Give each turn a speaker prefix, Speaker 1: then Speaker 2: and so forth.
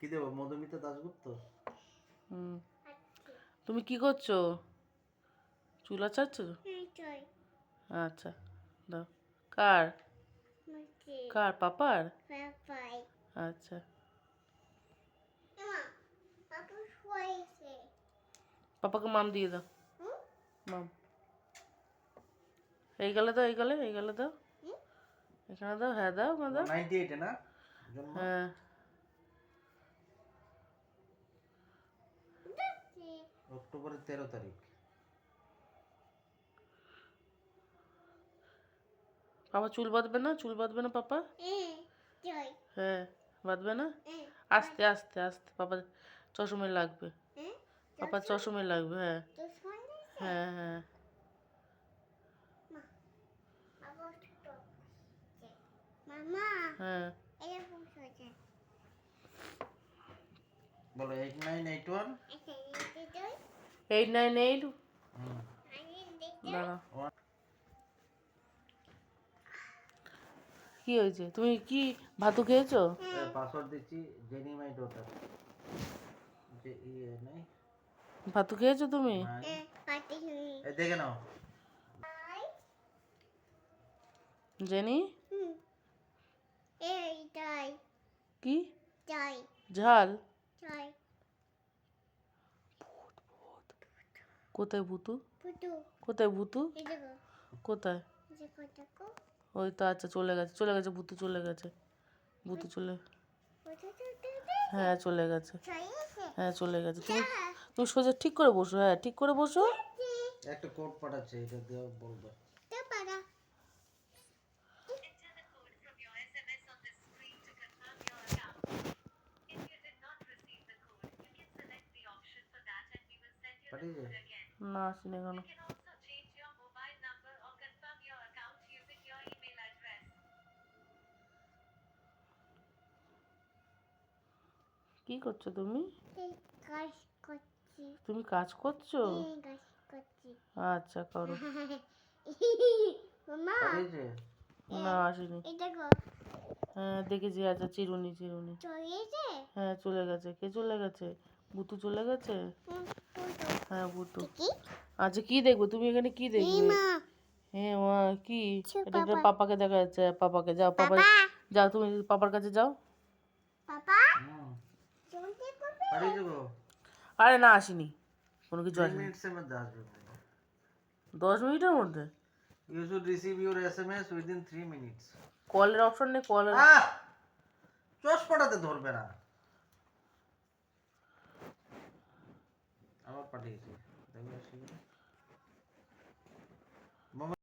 Speaker 1: কি দেবো? মধুমিতা দাশগুপ্ত।
Speaker 2: তুমি কি করছো? চুল আঁচাচ্ছো? আচ্ছা, দাও। কার? কার? পাপার? আচ্ছা। পাপাকে মাম দিয়ে দাও। মাম। এই গালে দাও, এই গালে, এই গালে দাও। এখানে দাও, হ্যাঁ দাও, ওখানে দাও।
Speaker 1: 98 না?
Speaker 2: হ্যাঁ।
Speaker 1: অক্টোবরের 13 তারিখ।
Speaker 2: পাপা চুল বাঁধবে না? চুল বাঁধবে না পাপা? হ্যাঁ, বাঁধবে না? আস্তে আস্তে আস্তে, পাপা চশমে লাগবে। পাপা চশমে লাগবে, হ্যাঁ। হ্যাঁ হ্যাঁ। হ্যাঁ।
Speaker 1: বলো 8981
Speaker 2: 898। দাঁড়া। কি হয়েছে? তুমি কি ভাতু খেয়েছো?
Speaker 1: পাসওয়ার্ড দিচ্ছি, জেনি মাই ডটার। নাই
Speaker 2: ভাতু খেয়েছো তুমি?
Speaker 1: এই দেখে নাও।
Speaker 2: জেনি কি ঝাল? কোথায় ভুতু? কোথায় ভুতু? কোথায়? ওই তো, আচ্ছা, চলে গেছে, চলে গেছে, ভুতু চলে গেছে। ভুতু চলে, হ্যাঁ চলে গেছে, হ্যাঁ চলে গেছে। তুমি তুমি সোজা ঠিক করে বসো, হ্যাঁ ঠিক করে বসো।
Speaker 1: একটা কোড পাঠাচ্ছে, এটা দিয়ে বলবে। পাঠিয়েছে?
Speaker 2: না, আসেনি কেন? কি করছো তুমি? তুমি কাজ করছো? আচ্ছা, করো।
Speaker 1: পাঠিয়েছে?
Speaker 2: না, আসেনি। হ্যাঁ দেখেছি, আচ্ছা, চিরুনি চিরুনি। হ্যাঁ চলে গেছে। কে চলে গেছে? ভুতু চলে গেছে? হ্যাঁ ভুতু। আচ্ছা, কি দেখবো তুমি এখানে? কি দেখবে? হ্যাঁ মা, কি? এটা তো পাপাকে দেখা যাচ্ছে। পাপাকে যাও, পাপা যাও, তুমি পাপার কাছে যাও।
Speaker 1: পাঠিয়েছে গো।
Speaker 2: আরে না, আসেনি, কোনো কিছু
Speaker 1: 3
Speaker 2: আসেনি।
Speaker 1: মিনিটসের মধ্যে আসবে।
Speaker 2: 10 মিনিটের মধ্যে?
Speaker 1: You should receive your SMS within 3 minutes.
Speaker 2: কলের অপশন নেই? কলের
Speaker 1: চশমাটাতে ধরবে না। আবার পাঠিয়েছি, দেখবে আসলে।